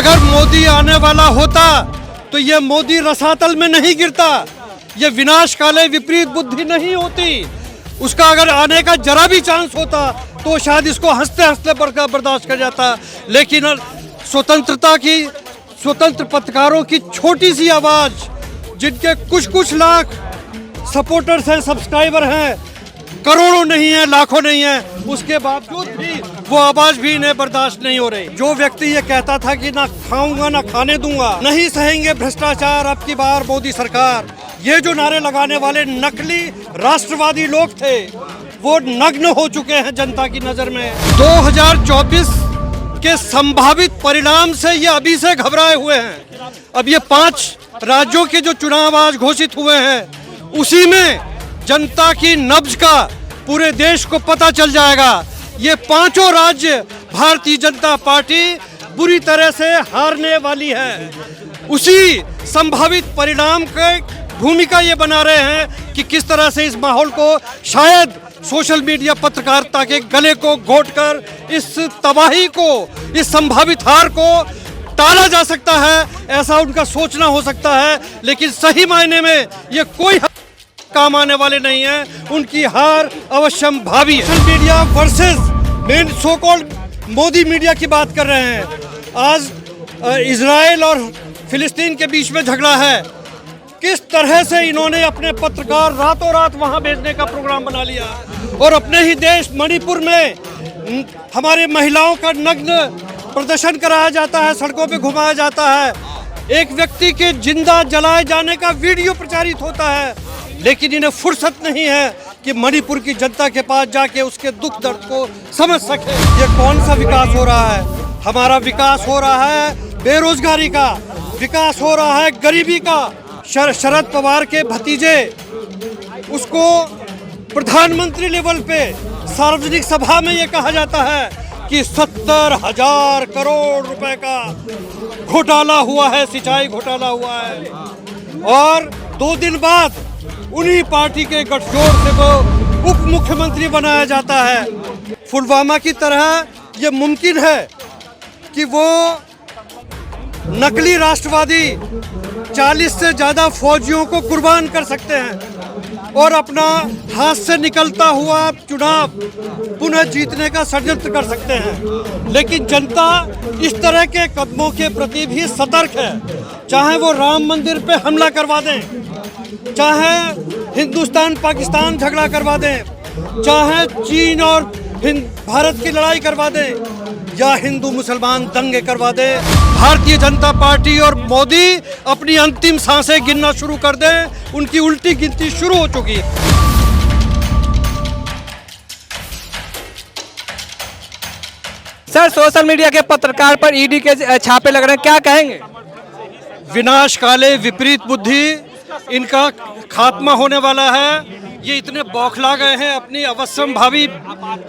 अगर मोदी आने वाला होता तो ये मोदी रसातल में नहीं गिरता, ये विनाशकाले विपरीत बुद्धि नहीं होती। उसका अगर आने का जरा भी चांस होता तो शायद इसको हंसते हंसते बर्दाश्त कर जाता। लेकिन स्वतंत्र पत्रकारों की छोटी सी आवाज़, जिनके कुछ लाख सपोर्टर्स हैं, सब्सक्राइबर हैं, करोड़ों नहीं है, लाखों नहीं है, उसके बावजूद भी वो आवाज भी इन्हें बर्दाश्त नहीं हो रही। जो व्यक्ति ये कहता था कि ना खाऊंगा ना खाने दूंगा, नहीं सहेंगे भ्रष्टाचार अब की बार मोदी सरकार, ये जो नारे लगाने वाले नकली राष्ट्रवादी लोग थे वो नग्न हो चुके हैं जनता की नजर में। 2024 के संभावित परिणाम से ये अभी से घबराए हुए हैं। अब ये 5 राज्यों के जो चुनाव आज घोषित हुए हैं, उसी में जनता की नब्ज का पूरे देश को पता चल जाएगा। ये 5 राज्य भारतीय जनता पार्टी बुरी तरह से हारने वाली है। उसी संभावित परिणाम की भूमिका ये बना रहे हैं कि किस तरह से इस माहौल को शायद सोशल मीडिया पत्रकारिता के गले को घोंटकर इस तबाही को, इस संभावित हार को टाला जा सकता है, ऐसा उनका सोचना हो सकता है। लेकिन सही मायने में ये कोई काम आने वाले नहीं हैं, उनकी हार अवश्यम भावी है। Social media versus main so called Modi media की बात कर रहे हैं। आज इजराइल और फिलिस्तीन के बीच में झगड़ा है, किस तरह से इन्होंने अपने पत्रकार रातों रात वहां भेजने का प्रोग्राम बना लिया और अपने ही देश मणिपुर में हमारे महिलाओं का नग्न प्रदर्शन कराया जाता है, सड़कों पे घुमाया जाता है, एक व्यक्ति के जिंदा जलाए जाने का वीडियो प्रचारित होता है। लेकिन इन्हें फुर्सत नहीं है कि मणिपुर की जनता के पास जाके उसके दुख दर्द को समझ सके। ये कौन सा विकास हो रहा है? हमारा विकास हो रहा है बेरोजगारी का, विकास हो रहा है गरीबी का। शरद पवार के भतीजे उसको प्रधानमंत्री लेवल पे सार्वजनिक सभा में ये कहा जाता है कि 70,000 करोड़ रुपए का घोटाला हुआ है, सिंचाई घोटाला हुआ है। और 2 दिन बाद उन्हीं पार्टी के गठजोड़ से वो उप मुख्यमंत्री बनाया जाता है। पुलवामा की तरह ये मुमकिन है कि वो नकली राष्ट्रवादी 40 से ज़्यादा फौजियों को कुर्बान कर सकते हैं और अपना हाथ से निकलता हुआ चुनाव पुनः जीतने का षड्यंत्र कर सकते हैं। लेकिन जनता इस तरह के कदमों के प्रति भी सतर्क है। चाहे वो राम मंदिर पे हमला करवा दें, चाहे हिंदुस्तान पाकिस्तान झगड़ा करवा दें, चाहे चीन और भारत की लड़ाई करवा दें, या हिंदू मुसलमान दंगे करवा दें, भारतीय जनता पार्टी और मोदी अपनी अंतिम सांसें गिनना शुरू कर दें। उनकी उल्टी गिनती शुरू हो चुकी है। सर, सोशल मीडिया के पत्रकार पर ईडी के छापे लग रहे हैं, क्या कहेंगे? विनाशकाले विपरीत बुद्धि, इनका खात्मा होने वाला है। ये इतने बौखला गए हैं अपनी अवश्यम भावी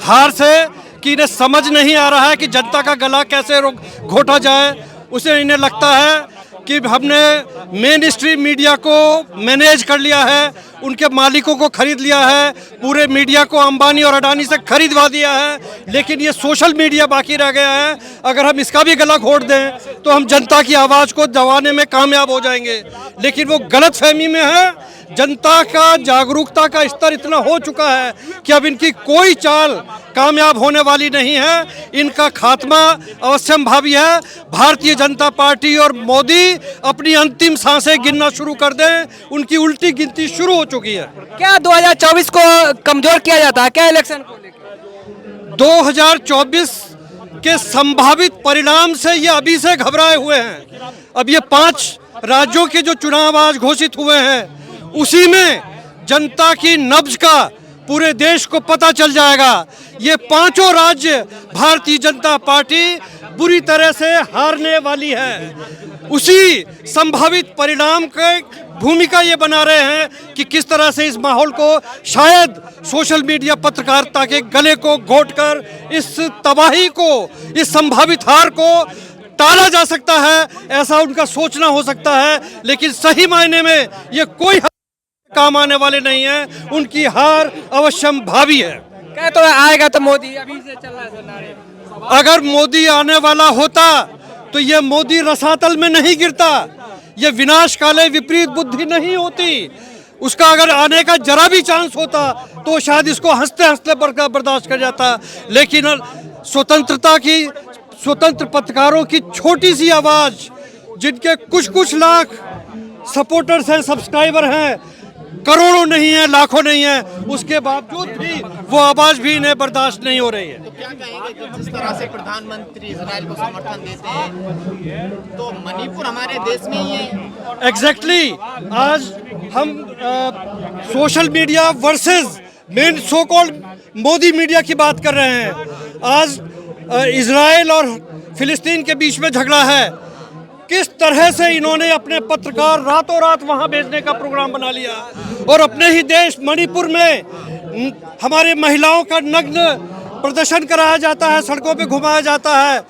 हार से कि इन्हें समझ नहीं आ रहा है कि जनता का गला कैसे घोटा जाए। उसे इन्हें लगता है कि हमने मेन स्ट्रीम मीडिया को मैनेज कर लिया है, उनके मालिकों को खरीद लिया है, पूरे मीडिया को अंबानी और अडानी से खरीदवा दिया है। लेकिन ये सोशल मीडिया बाकी रह गया है। अगर हम इसका भी गला घोट दें तो हम जनता की आवाज़ को दबाने में कामयाब हो जाएंगे। लेकिन वो गलत फहमी में है। जनता का जागरूकता का स्तर इतना हो चुका है कि अब इनकी कोई चाल कामयाब होने वाली नहीं है। इनका खात्मा अवश्यम भावी है। भारतीय जनता पार्टी और मोदी अपनी अंतिम सांसें गिनना शुरू कर दें, उनकी उल्टी गिनती शुरू हो चुकी है। क्या 2024 को कमजोर किया जाता है क्या इलेक्शन को लेकर? 2024 के संभावित परिणाम से ये अभी से घबराए हुए हैं। अब ये 5 राज्यों के जो चुनाव आज घोषित हुए हैं, उसी में जनता की नब्ज का पूरे देश को पता चल जाएगा। ये 5 राज्य भारतीय जनता पार्टी बुरी तरह से हारने वाली है। उसी संभावित परिणाम की भूमिका ये बना रहे हैं कि किस तरह से इस माहौल को शायद सोशल मीडिया पत्रकारिता के गले को घोंटकर इस तबाही को, इस संभावित हार को टाला जा सकता है, ऐसा उनका सोचना हो सकता है। लेकिन सही मायने में ये कोई काम आने वाले नहीं हैं, उनकी हार अवश्यम भावी है। क्या तो आएगा तो मोदी, अभी से चल रहा है नारे। अगर मोदी आने वाला होता तो ये मोदी रसातल में नहीं गिरता, ये विनाश काले विपरीत बुद्धि नहीं होती। उसका अगर आने का जरा भी चांस होता तो शायद इसको हंसते हंसते बर्दाश्त कर जाता। लेकिन स्वतंत्र पत्रकारों की छोटी सी आवाज़, जिनके कुछ लाख सपोर्टर्स हैं, सब्सक्राइबर हैं, करोड़ों नहीं है, लाखों नहीं है, उसके बावजूद भी वो आवाज़ भी इन्हें बर्दाश्त नहीं हो रही है। तो क्या कहेंगे कि जिस तरह से प्रधानमंत्री इजराइल को समर्थन देते हैं, तो मणिपुर हमारे देश में ही है। एग्जैक्टली आज हम social media versus main so called Modi media की बात कर रहे हैं। आज इजराइल और फिलिस्तीन के बीच में झगड़ा है। किस तरह से इन्होंने अपने पत्रकार रातों रात वहां भेजने का प्रोग्राम बना लिया, और अपने ही देश मणिपुर में हमारे महिलाओं का नग्न प्रदर्शन कराया जाता है, सड़कों पे घुमाया जाता है,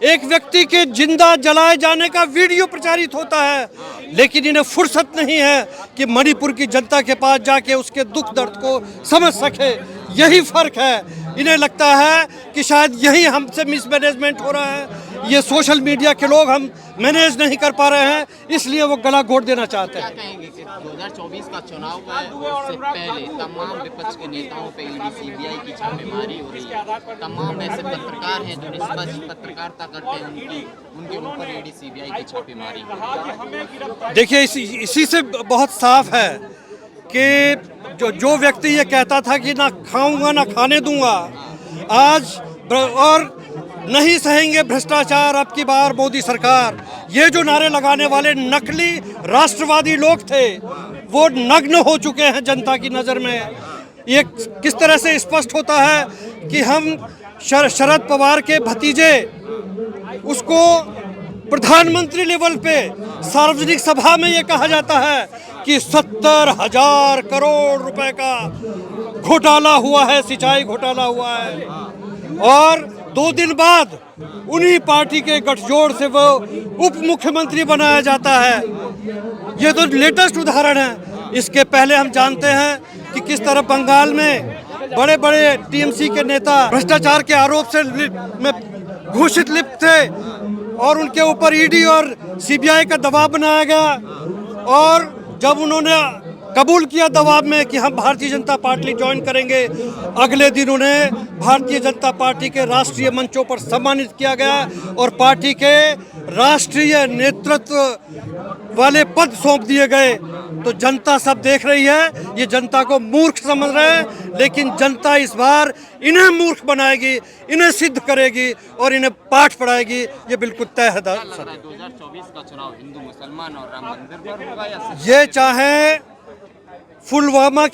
एक व्यक्ति के जिंदा जलाए जाने का वीडियो प्रचारित होता है, लेकिन इन्हें फुर्सत नहीं है कि मणिपुर की जनता के पास जाके उसके दुख दर्द को समझ सके। यही फर्क है। इन्हें लगता है कि शायद यही हमसे मिसमैनेजमेंट हो रहा है, ये सोशल मीडिया के लोग हम मैनेज नहीं कर पा रहे हैं, इसलिए वो गला घोट देना चाहते हैं। क्या कहेंगे कि 2024 का चुनाव है, उससे पहले तमाम विपक्ष के नेताओं पे ईडी सीबीआई की छापेमारी हो रही है। तमाम ऐसे पत्रकार हैं जो निष्पक्ष पत्रकारिता करते हैं, उनके ऊपर ईडी सीबीआई की छापेमारी हो रही है। देखिए इसी से बहुत साफ है कि जो व्यक्ति ये कहता था कि ना खाऊंगा ना खाने दूंगा, आज और नहीं सहेंगे भ्रष्टाचार, अब की बार मोदी सरकार, ये जो नारे लगाने वाले नकली राष्ट्रवादी लोग थे वो नग्न हो चुके हैं जनता की नज़र में। ये किस तरह से स्पष्ट होता है कि हम शरद पवार के भतीजे, उसको प्रधानमंत्री लेवल पे सार्वजनिक सभा में ये कहा जाता है कि 70,000 करोड़ रुपए का घोटाला हुआ है, सिंचाई घोटाला हुआ है, और 2 दिन बाद उन्हीं पार्टी के गठजोड़ से वो उप मुख्यमंत्री बनाया जाता है। ये तो लेटेस्ट उदाहरण है। इसके पहले हम जानते हैं कि किस तरह बंगाल में बड़े बड़े टीएमसी के नेता भ्रष्टाचार के आरोप से में घोषित लिप्त थे, और उनके ऊपर ईडी और सीबीआई का दबाव बनाया गया, और जब उन्होंने कबूल किया दबाव में कि हम भारतीय जनता पार्टी ज्वाइन करेंगे, अगले दिन उन्हें भारतीय जनता पार्टी के राष्ट्रीय मंचों पर सम्मानित किया गया और पार्टी के राष्ट्रीय नेतृत्व वाले पद सौंप दिए गए। तो जनता सब देख रही है, ये जनता को मूर्ख समझ रहे हैं, लेकिन जनता इस बार इन्हें मूर्ख बनाएगी, इन्हें सिद्ध करेगी और इन्हें पाठ पढ़ाएगी, ये बिल्कुल तय है। 2024 का चुनाव हिंदू मुसलमान और राम मंदिर पर होगा या ये चाहे पुलवामा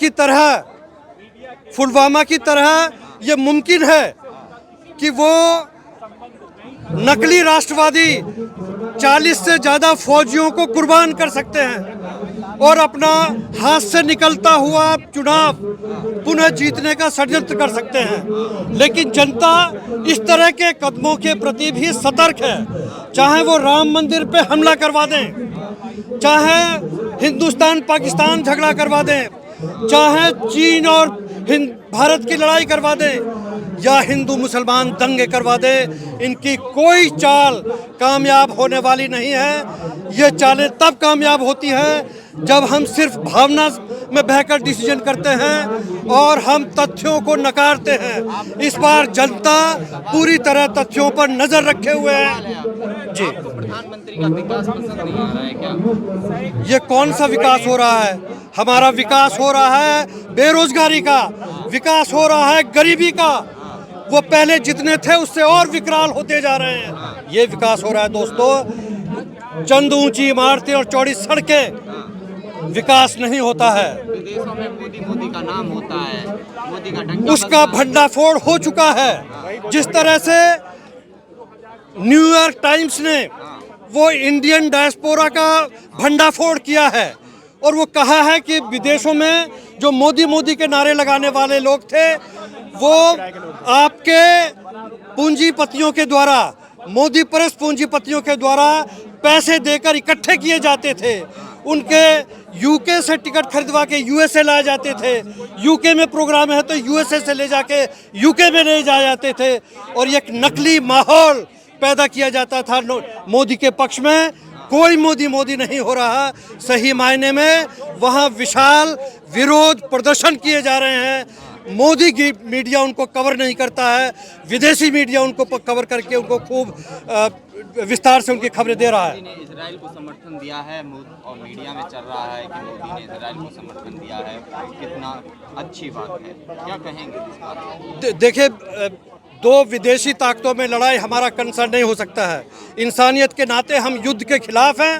की तरह ये मुमकिन है कि वो नकली राष्ट्रवादी 40 से ज़्यादा फौजियों को कुर्बान कर सकते हैं और अपना हाथ से निकलता हुआ चुनाव पुनः जीतने का षड्यंत्र कर सकते हैं। लेकिन जनता इस तरह के कदमों के प्रति भी सतर्क है। चाहे वो राम मंदिर पे हमला करवा दें, चाहे हिंदुस्तान पाकिस्तान झगड़ा करवा दें, चाहे चीन और भारत की लड़ाई करवा दें, या हिंदू मुसलमान दंगे करवा दें, इनकी कोई चाल कामयाब होने वाली नहीं है। ये चालें तब कामयाब होती हैं जब हम सिर्फ भावना में बहकर डिसीजन करते हैं और हम तथ्यों को नकारते हैं। इस बार जनता पूरी तरह तथ्यों पर नजर रखे हुए है। जी, प्रधानमंत्री का विकास पसंद नहीं आ रहा है क्या? ये कौन सा विकास हो रहा है? हमारा विकास हो रहा है बेरोजगारी का, विकास हो रहा है गरीबी का। वो पहले जितने थे उससे और विकराल होते जा रहे हैं। ये विकास हो रहा है दोस्तों। चंद ऊंची इमारतें और चौड़ी सड़कें विकास नहीं होता है। विदेशों में मोदी का नाम होता है, मोदी का डंका उसका भंडाफोड़ हो चुका है। जिस तरह से न्यूयॉर्क टाइम्स ने वो इंडियन डायस्पोरा का भंडाफोड़ किया है और वो कहा है कि विदेशों में जो मोदी के नारे लगाने वाले लोग थे वो आपके पूंजीपतियों के द्वारा, मोदी परस्त पूंजीपतियों के द्वारा पैसे देकर इकट्ठे किए जाते थे। उनके यूके से टिकट खरीदवा के यूएसए लाए जाते थे, यूके में प्रोग्राम है तो यूएसए से ले जाके यूके में ले जाए जाते थे, और एक नकली माहौल पैदा किया जाता था मोदी के पक्ष में, कोई मोदी नहीं हो रहा। सही मायने में वहाँ विशाल विरोध प्रदर्शन किए जा रहे हैं। मोदी की मीडिया उनको कवर नहीं करता है, विदेशी मीडिया उनको कवर करके उनको खूब विस्तार से उनकी खबरें दे रहा है। मोदी ने इजराइल को समर्थन दिया है और मीडिया में चल रहा है कि मोदी ने इजराइल को समर्थन दिया है, कितना अच्छी बात है, क्या कहेंगे इस बात पर? देखिए, दो विदेशी ताकतों में लड़ाई हमारा कंसर्न नहीं हो सकता है। इंसानियत के नाते हम युद्ध के खिलाफ हैं।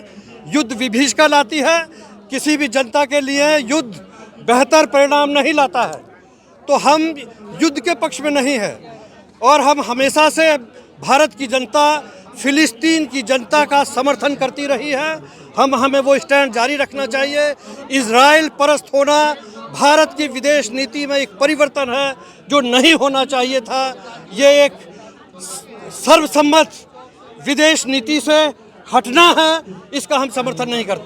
युद्ध विभीषिका लाती है, किसी भी जनता के लिए युद्ध बेहतर परिणाम नहीं लाता है। तो हम युद्ध के पक्ष में नहीं है और हम हमेशा से भारत की जनता, फिलिस्तीन की जनता का समर्थन करती रही है। हमें वो स्टैंड जारी रखना चाहिए। इजराइल परस्त होना भारत की विदेश नीति में एक परिवर्तन है जो नहीं होना चाहिए था। ये एक सर्वसम्मत विदेश नीति से हटना है, इसका हम समर्थन नहीं करते।